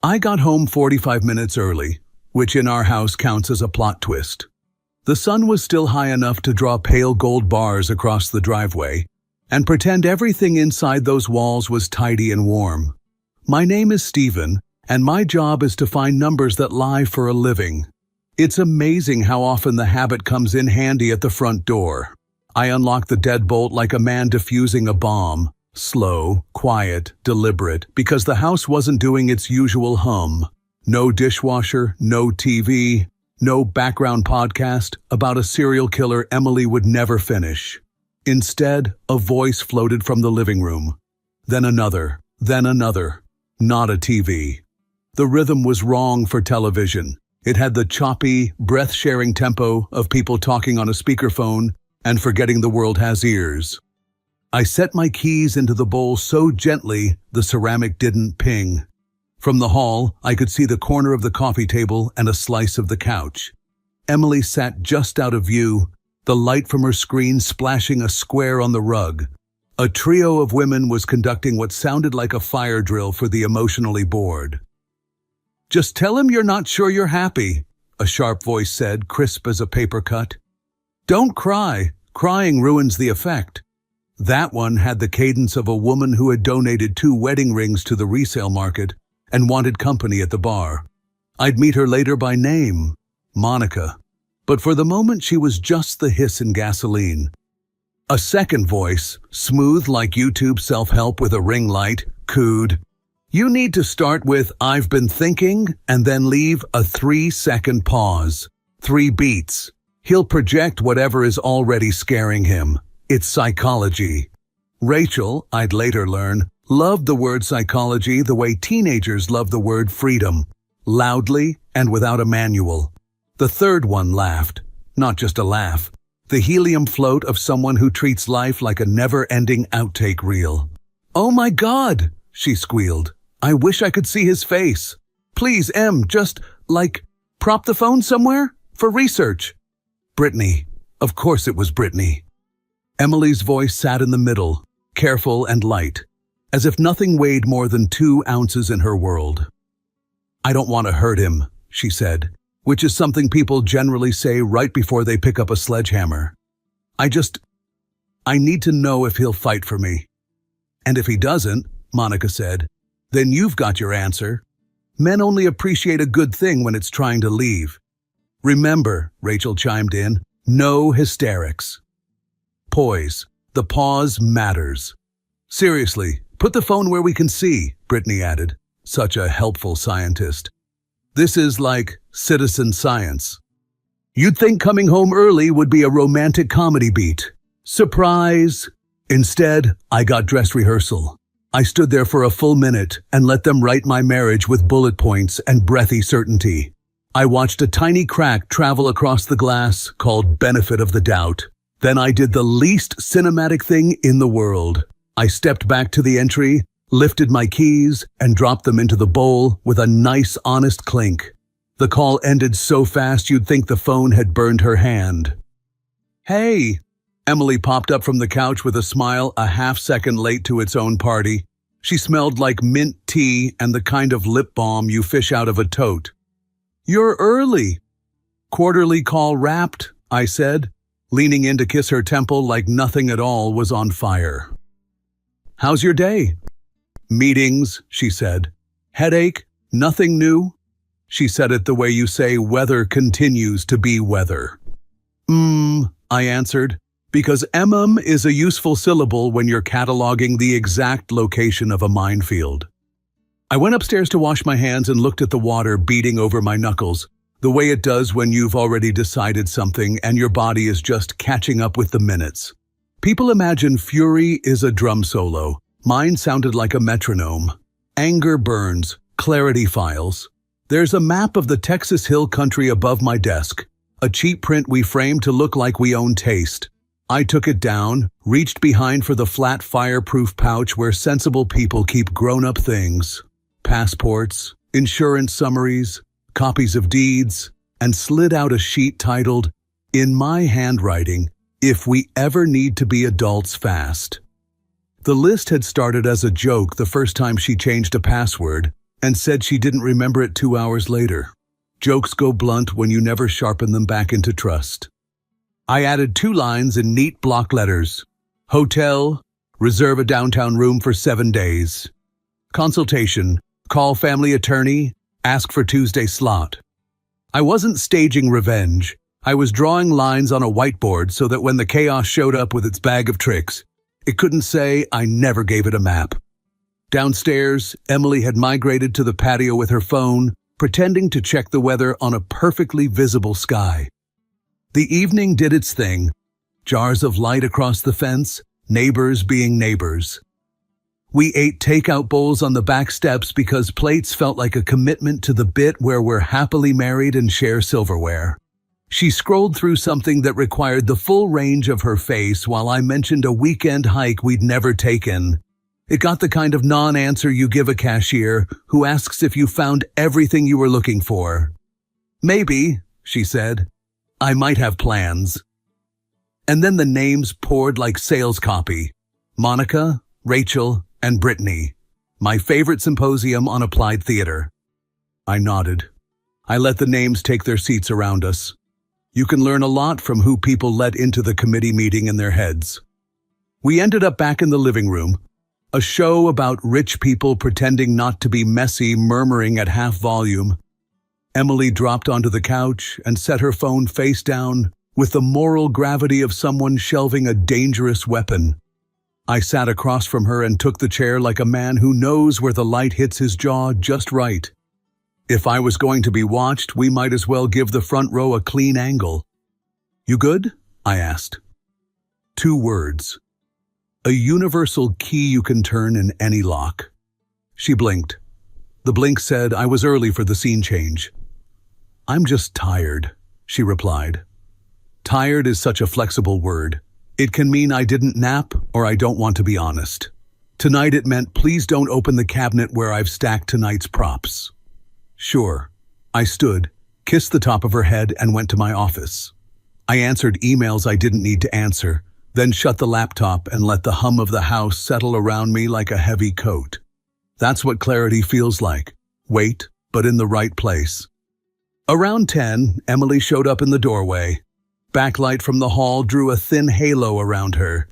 I got home 45 minutes early, which in our house counts as a plot twist. The sun was still high enough to draw pale gold bars across the driveway and pretend everything inside those walls was tidy and warm. My name is Stephen, and my job is to find numbers that lie for a living. It's amazing how often the habit comes in handy at the front door. I unlock the deadbolt like a man defusing a bomb. Slow, quiet, deliberate, because the house wasn't doing its usual hum. No dishwasher, no TV, no background podcast about a serial killer Emily would never finish. Instead, a voice floated from the living room. Then another, not a TV. The rhythm was wrong for television. It had the choppy, breath-sharing tempo of people talking on a speakerphone and forgetting the world has ears. I set my keys into the bowl so gently the ceramic didn't ping. From the hall, I could see the corner of the coffee table and a slice of the couch. Emily sat just out of view, the light from her screen splashing a square on the rug. A trio of women was conducting what sounded like a fire drill for the emotionally bored. "Just tell him you're not sure you're happy," a sharp voice said, crisp as a paper cut. "Don't cry. Crying ruins the effect." That one had the cadence of a woman who had donated 2 wedding rings to the resale market and wanted company at the bar. I'd meet her later by name, Monica. But for the moment she was just the hiss in gasoline. A second voice, smooth like YouTube self-help with a ring light, cooed, "You need to start with 'I've been thinking' and then leave a 3-second pause. 3 beats. He'll project whatever is already scaring him. It's psychology." Rachel, I'd later learn, loved the word psychology the way teenagers love the word freedom, loudly and without a manual. The third one laughed, not just a laugh, the helium float of someone who treats life like a never-ending outtake reel. "Oh my God," she squealed. "I wish I could see his face. Please, Em, just, prop the phone somewhere? For research." Brittany. Of course it was Brittany. Emily's voice sat in the middle, careful and light, as if nothing weighed more than 2 ounces in her world. "I don't want to hurt him," she said, which is something people generally say right before they pick up a sledgehammer. I need to know if he'll fight for me." "And if he doesn't," Monica said, "then you've got your answer. Men only appreciate a good thing when it's trying to leave." "Remember," Rachel chimed in, "no hysterics." Poise. The pause matters. "Seriously, put the phone where we can see," Brittany added, such a helpful scientist. "This is like citizen science." You'd think coming home early would be a romantic comedy beat. Surprise! Instead, I got dress rehearsal. I stood there for a full minute and let them write my marriage with bullet points and breathy certainty. I watched a tiny crack travel across the glass called benefit of the doubt. Then I did the least cinematic thing in the world. I stepped back to the entry, lifted my keys, and dropped them into the bowl with a nice, honest clink. The call ended so fast you'd think the phone had burned her hand. "Hey!" Emily popped up from the couch with a smile a half-second late to its own party. She smelled like mint tea and the kind of lip balm you fish out of a tote. "You're early." "Quarterly call wrapped," I said, leaning in to kiss her temple like nothing at all was on fire. "How's your day?" "Meetings," she said. "Headache? Nothing new?" She said it the way you say weather continues to be weather. I answered, because is a useful syllable when you're cataloging the exact location of a minefield. I went upstairs to wash my hands and looked at the water beating over my knuckles, the way it does when you've already decided something and your body is just catching up with the minutes. People imagine fury is a drum solo. Mine sounded like a metronome. Anger burns, clarity files. There's a map of the Texas Hill Country above my desk, a cheap print we framed to look like we own taste. I took it down, reached behind for the flat fireproof pouch where sensible people keep grown-up things. Passports, insurance summaries, copies of deeds, and slid out a sheet titled, "In my handwriting, if we ever need to be adults fast." The list had started as a joke the first time she changed a password, and said she didn't remember it 2 hours later. Jokes go blunt when you never sharpen them back into trust. I added 2 lines in neat block letters. Hotel, reserve a downtown room for 7 days. Consultation, call family attorney, ask for Tuesday slot. I wasn't staging revenge. I was drawing lines on a whiteboard so that when the chaos showed up with its bag of tricks, it couldn't say I never gave it a map. Downstairs, Emily had migrated to the patio with her phone, pretending to check the weather on a perfectly visible sky. The evening did its thing. Jars of light across the fence, neighbors being neighbors. We ate takeout bowls on the back steps because plates felt like a commitment to the bit where we're happily married and share silverware. She scrolled through something that required the full range of her face while I mentioned a weekend hike we'd never taken. It got the kind of non-answer you give a cashier who asks if you found everything you were looking for. Maybe, she said. I might have plans. And then the names poured like sales copy. Monica, Rachel, and Brittany. My favorite symposium on applied theater. I nodded. I let the names take their seats around us. You can learn a lot from who people let into the committee meeting in their heads. We ended up back in the living room, a show about rich people pretending not to be messy, murmuring at half volume. Emily dropped onto the couch and set her phone face down with the moral gravity of someone shelving a dangerous weapon. I sat across from her and took the chair like a man who knows where the light hits his jaw just right. If I was going to be watched, we might as well give the front row a clean angle. You good? I asked. 2 words. A universal key you can turn in any lock. She blinked. The blink said I was early for the scene change. I'm just tired, she replied. Tired is such a flexible word. It can mean I didn't nap or I don't want to be honest. Tonight it meant please don't open the cabinet where I've stacked tonight's props. Sure. I stood, kissed the top of her head, and went to my office. I answered emails I didn't need to answer, then shut the laptop and let the hum of the house settle around me like a heavy coat. That's what clarity feels like. Wait, but in the right place. Around 10, Emily showed up in the doorway. Backlight from the hall drew a thin halo around her.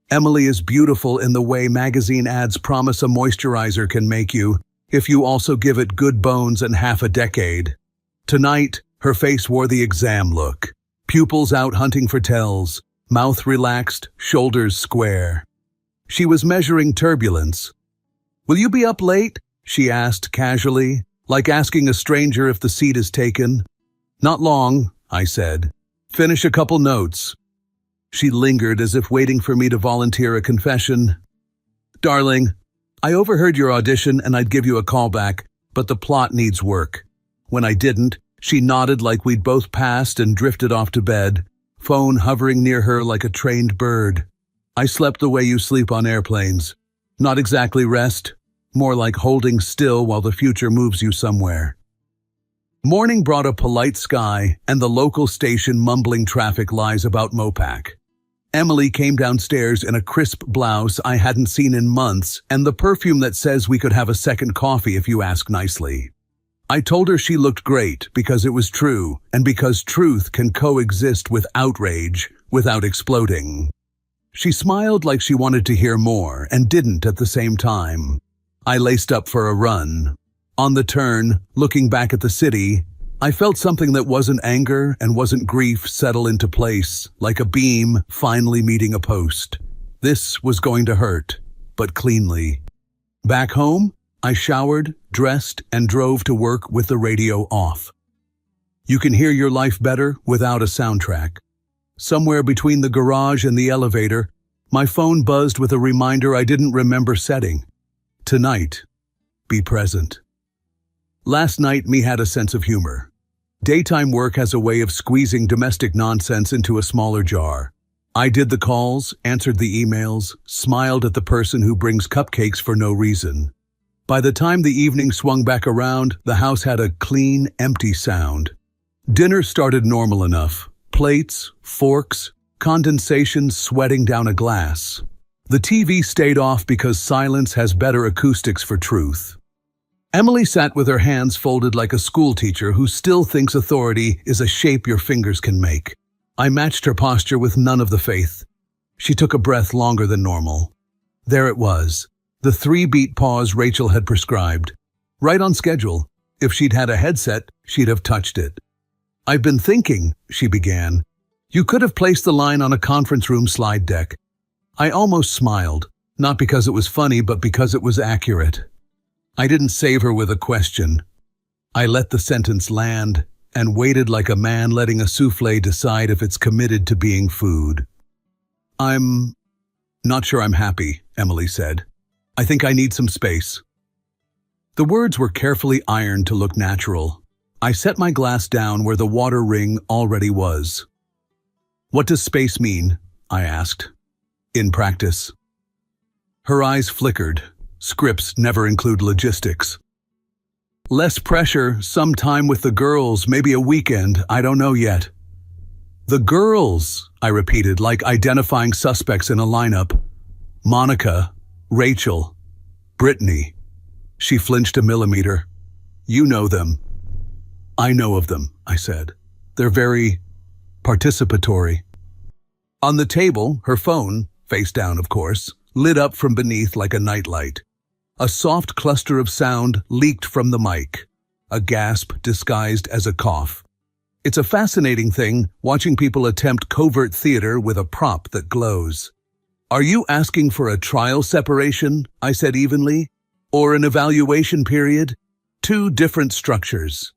Emily is beautiful in the way magazine ads promise a moisturizer can make you, if you also give it good bones and half a decade. Tonight, her face wore the exam look. Pupils out hunting for tells, mouth relaxed, shoulders square. She was measuring turbulence. Will you be up late? She asked casually, like asking a stranger if the seat is taken. Not long, I said. Finish a couple notes. She lingered as if waiting for me to volunteer a confession. Darling, I overheard your audition and I'd give you a call back, but the plot needs work. When I didn't, she nodded like we'd both passed and drifted off to bed, phone hovering near her like a trained bird. I slept the way you sleep on airplanes. Not exactly rest, more like holding still while the future moves you somewhere. Morning brought a polite sky and the local station mumbling traffic lies about Mopac. Emily came downstairs in a crisp blouse I hadn't seen in months and the perfume that says we could have a second coffee if you ask nicely. I told her she looked great because it was true and because truth can coexist with outrage without exploding. She smiled like she wanted to hear more and didn't at the same time. I laced up for a run. On the turn, looking back at the city, I felt something that wasn't anger and wasn't grief settle into place, like a beam finally meeting a post. This was going to hurt, but cleanly. Back home, I showered, dressed, and drove to work with the radio off. You can hear your life better without a soundtrack. Somewhere between the garage and the elevator, my phone buzzed with a reminder I didn't remember setting. Tonight, be present. Last night, me had a sense of humor. Daytime work has a way of squeezing domestic nonsense into a smaller jar. I did the calls, answered the emails, smiled at the person who brings cupcakes for no reason. By the time the evening swung back around, the house had a clean, empty sound. Dinner started normal enough. Plates, forks, condensation sweating down a glass. The TV stayed off because silence has better acoustics for truth. Emily sat with her hands folded like a schoolteacher who still thinks authority is a shape your fingers can make. I matched her posture with none of the faith. She took a breath longer than normal. There it was, the 3-beat pause Rachel had prescribed. Right on schedule. If she'd had a headset, she'd have touched it. "I've been thinking," she began. "You could have placed the line on a conference room slide deck." I almost smiled, not because it was funny, but because it was accurate. I didn't save her with a question. I let the sentence land and waited like a man letting a soufflé decide if it's committed to being food. "I'm not sure I'm happy," Emily said. "I think I need some space." The words were carefully ironed to look natural. I set my glass down where the water ring already was. "What does space mean?" I asked. "In practice." Her eyes flickered. Scripts never include logistics. "Less pressure, some time with the girls, maybe a weekend, I don't know yet." "The girls," I repeated, like identifying suspects in a lineup. "Monica, Rachel, Brittany." She flinched a millimeter. "You know them." "I know of them," I said. "They're very participatory." On the table, her phone, face down of course, lit up from beneath like a nightlight. A soft cluster of sound leaked from the mic, a gasp disguised as a cough. It's a fascinating thing watching people attempt covert theater with a prop that glows. "Are you asking for a trial separation?" I said evenly. "Or an evaluation period? Two different structures."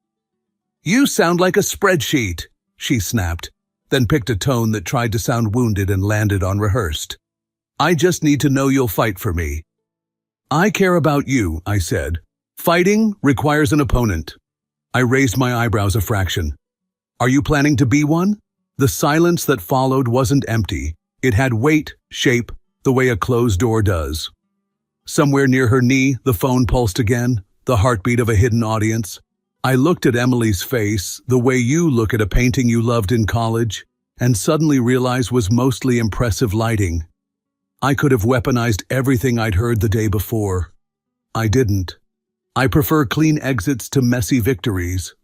"You sound like a spreadsheet," she snapped, then picked a tone that tried to sound wounded and landed on rehearsed. "I just need to know you'll fight for me." "I care about you," I said. "Fighting requires an opponent." I raised my eyebrows a fraction. "Are you planning to be one?" The silence that followed wasn't empty. It had weight, shape, the way a closed door does. Somewhere near her knee, the phone pulsed again, the heartbeat of a hidden audience. I looked at Emily's face, the way you look at a painting you loved in college, and suddenly realized was mostly impressive lighting. I could have weaponized everything I'd heard the day before. I didn't. I prefer clean exits to messy victories.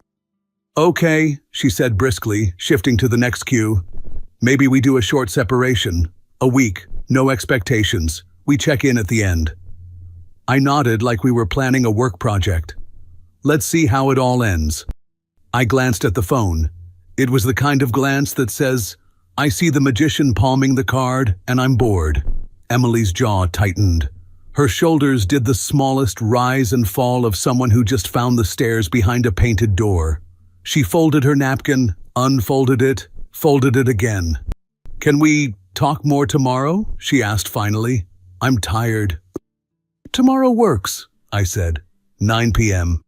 "Okay," she said briskly, shifting to the next cue. "Maybe we do a short separation. A week, no expectations. We check in at the end." I nodded like we were planning a work project. "Let's see how it all ends." I glanced at the phone. It was the kind of glance that says, "I see the magician palming the card, and I'm bored." Emily's jaw tightened. Her shoulders did the smallest rise and fall of someone who just found the stairs behind a painted door. She folded her napkin, unfolded it, folded it again. "Can we talk more tomorrow?" she asked finally. "I'm tired." "Tomorrow works," I said. 9 p.m.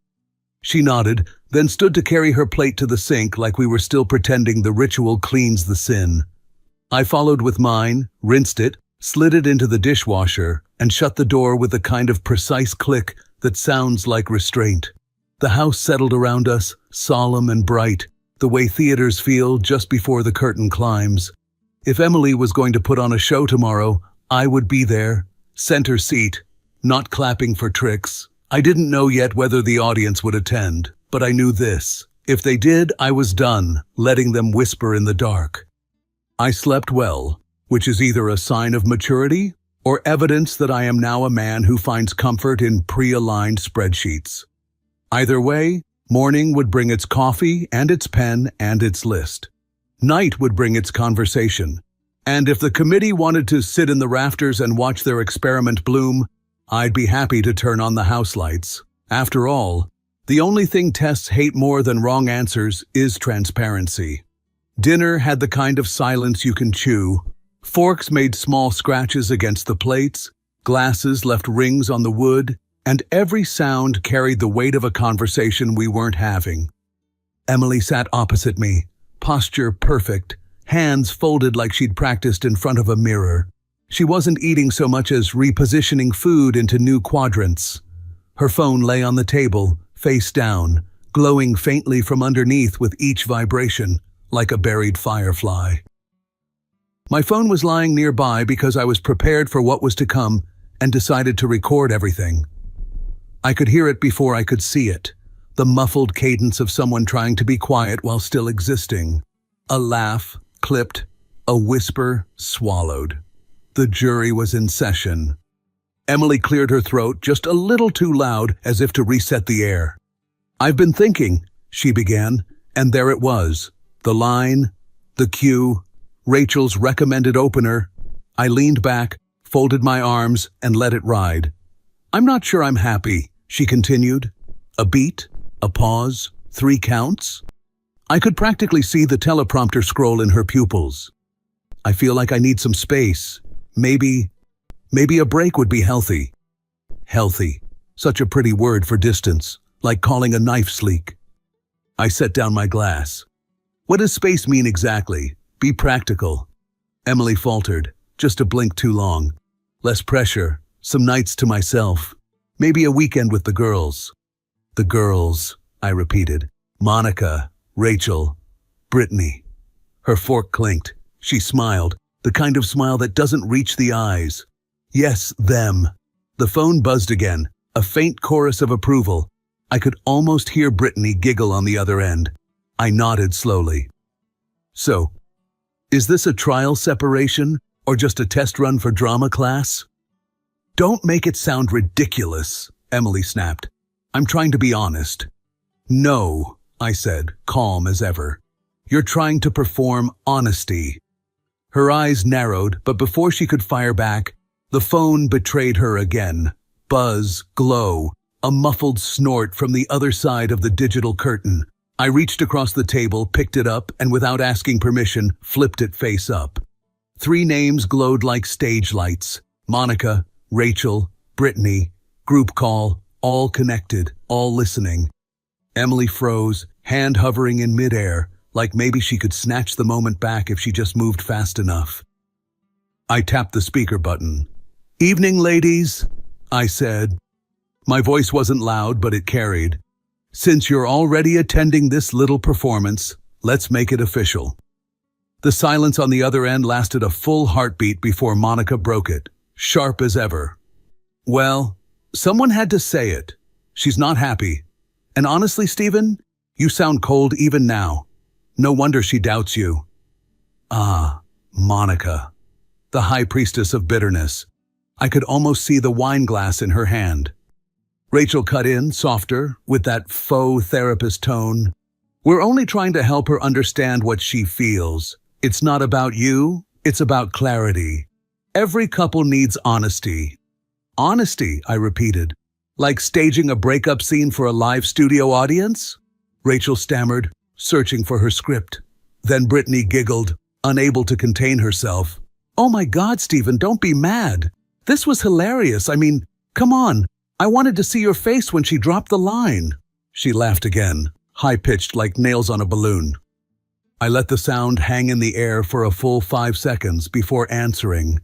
She nodded, then stood to carry her plate to the sink like we were still pretending the ritual cleans the sin. I followed with mine, rinsed it, slid it into the dishwasher, and shut the door with the kind of precise click that sounds like restraint. The house settled around us, solemn and bright, the way theaters feel just before the curtain climbs. If Emily was going to put on a show tomorrow, I would be there, center seat, not clapping for tricks. I didn't know yet whether the audience would attend, but I knew this. If they did, I was done, letting them whisper in the dark. I slept well, which is either a sign of maturity or evidence that I am now a man who finds comfort in pre-aligned spreadsheets. Either way, morning would bring its coffee and its pen and its list. Night would bring its conversation. And if the committee wanted to sit in the rafters and watch their experiment bloom, I'd be happy to turn on the house lights. After all, the only thing tests hate more than wrong answers is transparency. Dinner had the kind of silence you can chew. Forks made small scratches against the plates, glasses left rings on the wood, and every sound carried the weight of a conversation we weren't having. Emily sat opposite me, posture perfect, hands folded like she'd practiced in front of a mirror. She wasn't eating so much as repositioning food into new quadrants. Her phone lay on the table, face down, glowing faintly from underneath with each vibration, like a buried firefly. My phone was lying nearby because I was prepared for what was to come and decided to record everything. I could hear it before I could see it. The muffled cadence of someone trying to be quiet while still existing. A laugh, clipped, a whisper, swallowed. The jury was in session. Emily cleared her throat just a little too loud, as if to reset the air. "I've been thinking," she began, and there it was. The line, the cue, Rachel's recommended opener. I leaned back, folded my arms, and let it ride. "I'm not sure I'm happy," she continued. A beat, a pause, 3 counts. I could practically see the teleprompter scroll in her pupils. "I feel like I need some space. Maybe a break would be healthy." Healthy. Such a pretty word for distance, like calling a knife sleek. I set down my glass. "What does space mean exactly? Be practical." Emily faltered, just a blink too long. "Less pressure, some nights to myself. Maybe a weekend with the girls." "The girls," I repeated. "Monica, Rachel, Brittany." Her fork clinked. She smiled, the kind of smile that doesn't reach the eyes. "Yes, them." The phone buzzed again, a faint chorus of approval. I could almost hear Brittany giggle on the other end. I nodded slowly. "So, is this a trial separation or just a test run for drama class?" "Don't make it sound ridiculous," Emily snapped. "I'm trying to be honest." "No," I said, calm as ever. "You're trying to perform honesty." Her eyes narrowed, but before she could fire back, the phone betrayed her again. Buzz, glow, a muffled snort from the other side of the digital curtain. I reached across the table, picked it up, and without asking permission, flipped it face up. 3 names glowed like stage lights. Monica, Rachel, Brittany, group call, all connected, all listening. Emily froze, hand hovering in midair, like maybe she could snatch the moment back if she just moved fast enough. I tapped the speaker button. "Evening, ladies," I said. My voice wasn't loud, but it carried. "Since you're already attending this little performance, let's make it official." The silence on the other end lasted a full heartbeat before Monica broke it, sharp as ever. "Well, someone had to say it. She's not happy. And honestly, Stephen, you sound cold even now. No wonder she doubts you." Ah, Monica, the high priestess of bitterness. I could almost see the wine glass in her hand. Rachel cut in, softer, with that faux therapist tone. "We're only trying to help her understand what she feels. It's not about you, it's about clarity. Every couple needs honesty." "Honesty," I repeated. "Like staging a breakup scene for a live studio audience?" Rachel stammered, searching for her script. Then Brittany giggled, unable to contain herself. "Oh my God, Stephen, don't be mad. This was hilarious. I mean, come on. I wanted to see your face when she dropped the line." She laughed again, high-pitched like nails on a balloon. I let the sound hang in the air for a full 5 seconds before answering.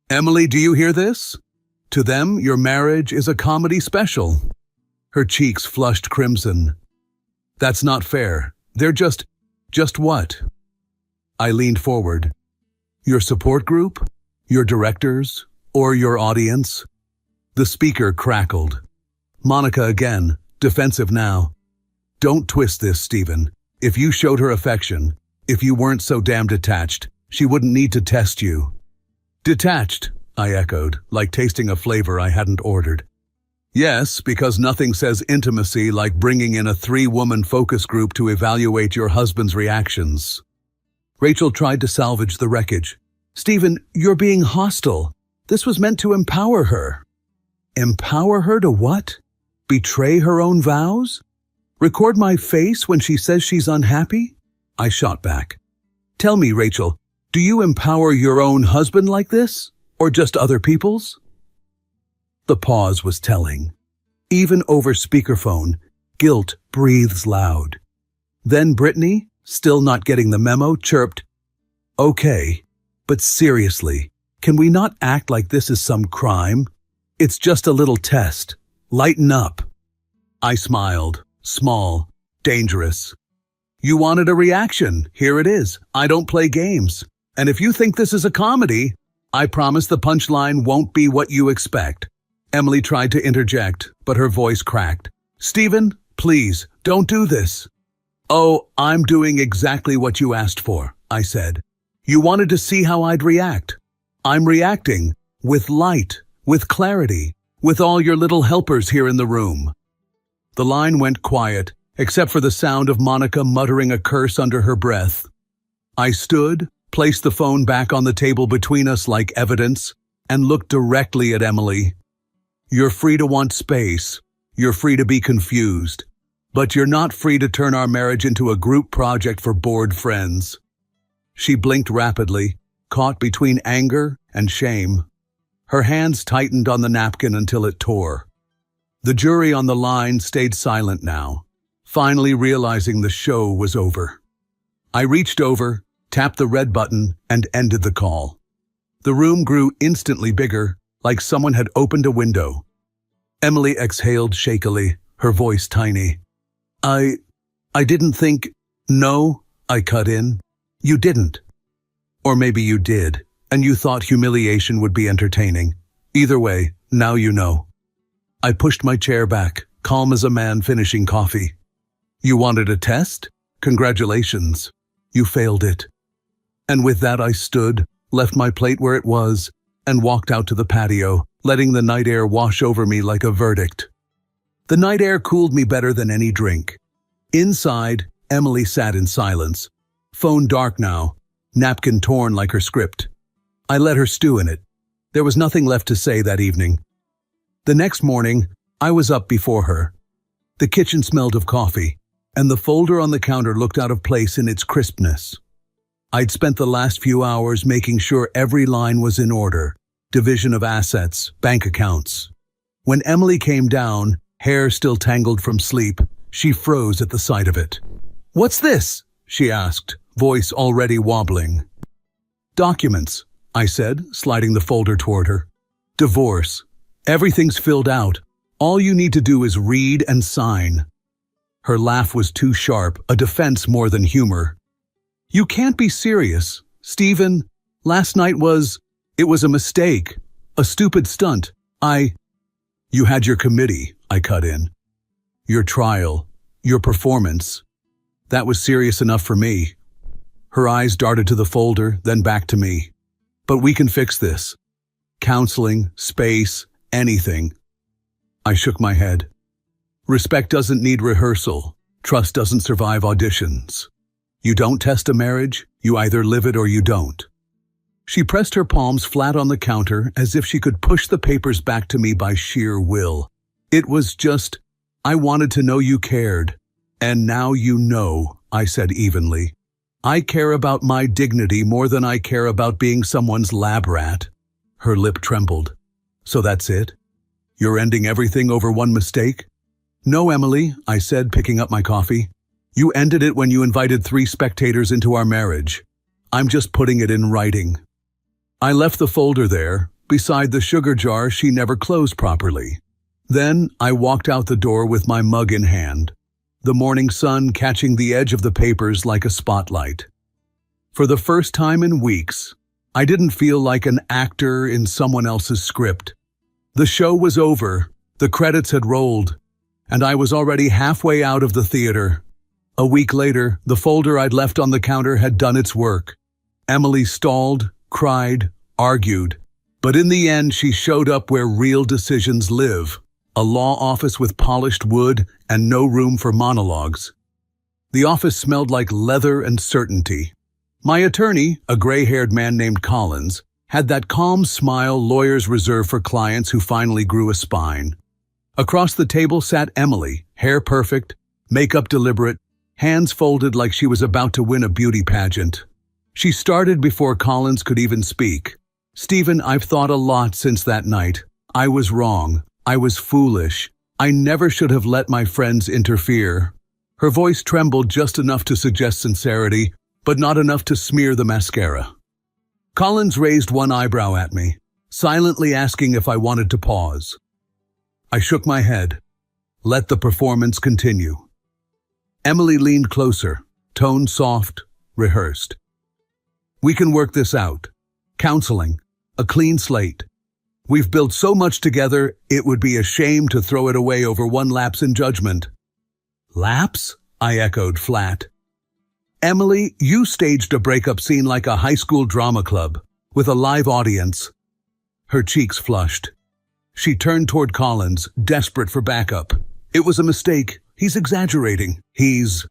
"Emily, do you hear this? To them, your marriage is a comedy special." Her cheeks flushed crimson. "That's not fair. They're just what?" I leaned forward. "Your support group? Your directors? Or your audience?" The speaker crackled. Monica again, defensive now. "Don't twist this, Stephen. If you showed her affection, if you weren't so damn detached, she wouldn't need to test you." "Detached," I echoed, like tasting a flavor I hadn't ordered. "Yes, because nothing says intimacy like bringing in a 3-woman focus group to evaluate your husband's reactions." Rachel tried to salvage the wreckage. "Stephen, you're being hostile. This was meant to empower her." Empower her to what? Betray her own vows? Record my face when she says she's unhappy? I shot back. "Tell me, Rachel, do you empower your own husband like this? Or just other people's?" The pause was telling. Even over speakerphone, guilt breathes loud. Then Brittany, still not getting the memo, chirped, "Okay, but seriously, can we not act like this is some crime? It's just a little test. Lighten up." I smiled, small, dangerous. "You wanted a reaction. Here it is. I don't play games. And if you think this is a comedy, I promise the punchline won't be what you expect. Emily tried to interject, but her voice cracked. "Stephen, please, don't do this." "Oh, I'm doing exactly what you asked for," I said. "You wanted to see how I'd react. I'm reacting with light, with clarity, with all your little helpers here in the room." The line went quiet, except for the sound of Monica muttering a curse under her breath. I stood, placed the phone back on the table between us like evidence, and looked directly at Emily. "You're free to want space. You're free to be confused. But you're not free to turn our marriage into a group project for bored friends." She blinked rapidly, caught between anger and shame. Her hands tightened on the napkin until it tore. The jury on the line stayed silent now, finally realizing the show was over. I reached over, tapped the red button, and ended the call. The room grew instantly bigger, like someone had opened a window. Emily exhaled shakily, her voice tiny. I didn't think—" "No," I cut in. "You didn't. Or maybe you did, and you thought humiliation would be entertaining. Either way, now you know." I pushed my chair back, calm as a man finishing coffee. "You wanted a test? Congratulations. You failed it." And with that I stood, left my plate where it was, and walked out to the patio, letting the night air wash over me like a verdict. The night air cooled me better than any drink. Inside, Emily sat in silence. Phone dark now, napkin torn like her script. I let her stew in it. There was nothing left to say that evening. The next morning, I was up before her. The kitchen smelled of coffee, and the folder on the counter looked out of place in its crispness. I'd spent the last few hours making sure every line was in order, division of assets, bank accounts. When Emily came down, hair still tangled from sleep, she froze at the sight of it. "What's this?" she asked, voice already wobbling. "Documents," I said, sliding the folder toward her. "Divorce. Everything's filled out. All you need to do is read and sign." Her laugh was too sharp, a defense more than humor. "You can't be serious. Stephen, last night it was a mistake. A stupid stunt. You had your committee," I cut in. "Your trial. Your performance. That was serious enough for me." Her eyes darted to the folder, then back to me. "But we can fix this. Counseling, space, anything." I shook my head. "Respect doesn't need rehearsal. Trust doesn't survive auditions. You don't test a marriage, you either live it or you don't." She pressed her palms flat on the counter as if she could push the papers back to me by sheer will. "It was just, I wanted to know you cared. And now you know," I said evenly. "I care about my dignity more than I care about being someone's lab rat." Her lip trembled. "So that's it? You're ending everything over one mistake?" "No, Emily," I said, picking up my coffee. "You ended it when you invited 3 spectators into our marriage. I'm just putting it in writing." I left the folder there, beside the sugar jar she never closed properly. Then I walked out the door with my mug in hand, the morning sun catching the edge of the papers like a spotlight. For the first time in weeks, I didn't feel like an actor in someone else's script. The show was over, the credits had rolled, and I was already halfway out of the theater. A week later, the folder I'd left on the counter had done its work. Emily stalled, cried, argued, but in the end she showed up where real decisions live, a law office with polished wood and no room for monologues. The office smelled like leather and certainty. My attorney, a gray-haired man named Collins, had that calm smile lawyers reserve for clients who finally grew a spine. Across the table sat Emily, hair perfect, makeup deliberate, hands folded like she was about to win a beauty pageant. She started before Collins could even speak. "Stephen, I've thought a lot since that night. I was wrong. I was foolish. I never should have let my friends interfere." Her voice trembled just enough to suggest sincerity, but not enough to smear the mascara. Collins raised one eyebrow at me, silently asking if I wanted to pause. I shook my head. Let the performance continue. Emily leaned closer, tone soft, rehearsed. "We can work this out. Counseling. A clean slate. We've built so much together, it would be a shame to throw it away over one lapse in judgment." "Lapse?" I echoed flat. "Emily, you staged a breakup scene like a high school drama club, with a live audience." Her cheeks flushed. She turned toward Collins, desperate for backup. "It was a mistake. He's exaggerating. He's—"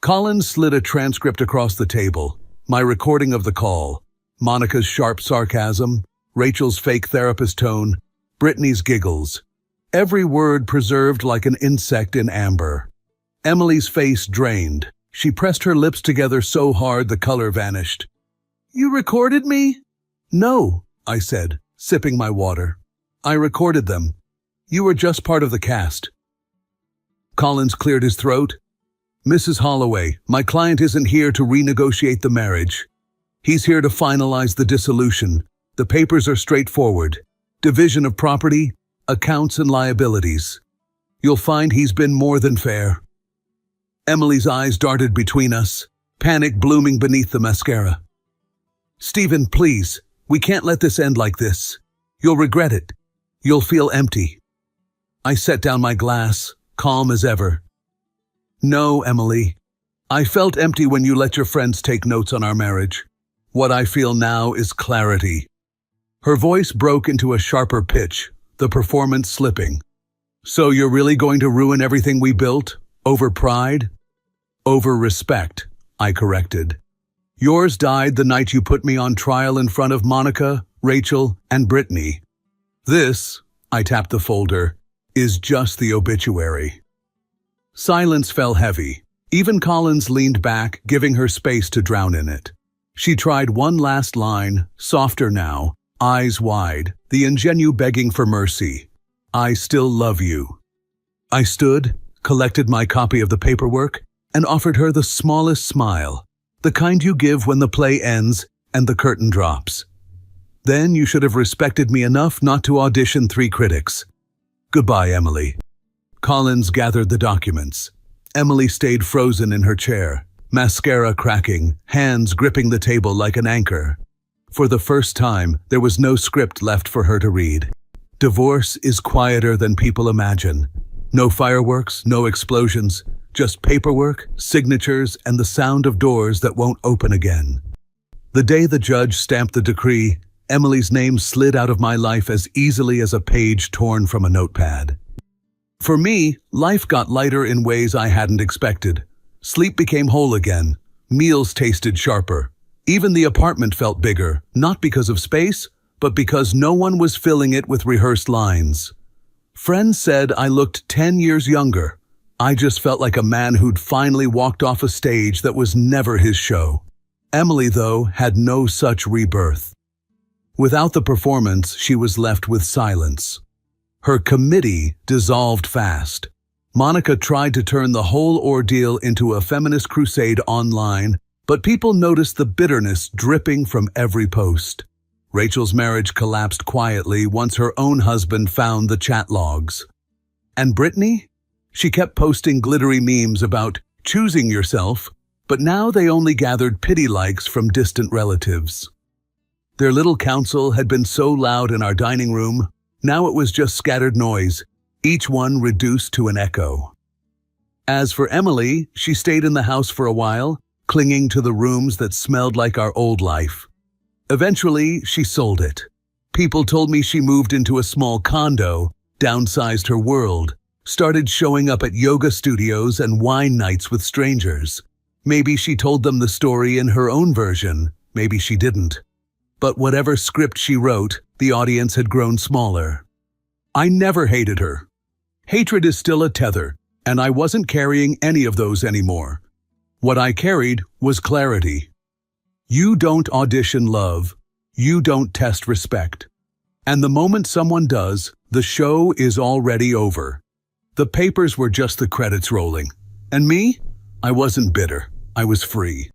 Collins slid a transcript across the table. My recording of the call. Monica's sharp sarcasm, Rachel's fake therapist tone, Brittany's giggles. Every word preserved like an insect in amber. Emily's face drained. She pressed her lips together so hard the color vanished. "You recorded me?" "No," I said, sipping my water. "I recorded them. You were just part of the cast." Collins cleared his throat. "Mrs. Holloway, my client isn't here to renegotiate the marriage. He's here to finalize the dissolution. The papers are straightforward. Division of property, accounts and liabilities. You'll find he's been more than fair." Emily's eyes darted between us, panic blooming beneath the mascara. "Stephen, please, we can't let this end like this. You'll regret it. You'll feel empty." I set down my glass, calm as ever. "No, Emily. I felt empty when you let your friends take notes on our marriage. What I feel now is clarity." Her voice broke into a sharper pitch, the performance slipping. "So you're really going to ruin everything we built? Over pride?" "Over respect," I corrected. "Yours died the night you put me on trial in front of Monica, Rachel, and Brittany. This," I tapped the folder, "is just the obituary." Silence fell heavy. Even Collins leaned back, giving her space to drown in it. She tried one last line, softer now, eyes wide, the ingenue begging for mercy. "I still love you." I stood, collected my copy of the paperwork, and offered her the smallest smile, the kind you give when the play ends and the curtain drops. "Then you should have respected me enough not to audition 3 critics. Goodbye, Emily." Collins gathered the documents. Emily stayed frozen in her chair, mascara cracking, hands gripping the table like an anchor. For the first time, there was no script left for her to read. Divorce is quieter than people imagine. No fireworks, no explosions, just paperwork, signatures, and the sound of doors that won't open again. The day the judge stamped the decree, Emily's name slid out of my life as easily as a page torn from a notepad. For me, life got lighter in ways I hadn't expected. Sleep became whole again. Meals tasted sharper. Even the apartment felt bigger, not because of space, but because no one was filling it with rehearsed lines. Friends said I looked 10 years younger. I just felt like a man who'd finally walked off a stage that was never his show. Emily, though, had no such rebirth. Without the performance, she was left with silence. Her committee dissolved fast. Monica tried to turn the whole ordeal into a feminist crusade online, but people noticed the bitterness dripping from every post. Rachel's marriage collapsed quietly once her own husband found the chat logs. And Brittany? She kept posting glittery memes about choosing yourself, but now they only gathered pity likes from distant relatives. Their little council had been so loud in our dining room, now it was just scattered noise, each one reduced to an echo. As for Emily, she stayed in the house for a while, clinging to the rooms that smelled like our old life. Eventually, she sold it. People told me she moved into a small condo, downsized her world, started showing up at yoga studios and wine nights with strangers. Maybe she told them the story in her own version, maybe she didn't. But whatever script she wrote, the audience had grown smaller. I never hated her. Hatred is still a tether, and I wasn't carrying any of those anymore. What I carried was clarity. You don't audition love, you don't test respect. And the moment someone does, the show is already over. The papers were just the credits rolling. And me? I wasn't bitter. I was free.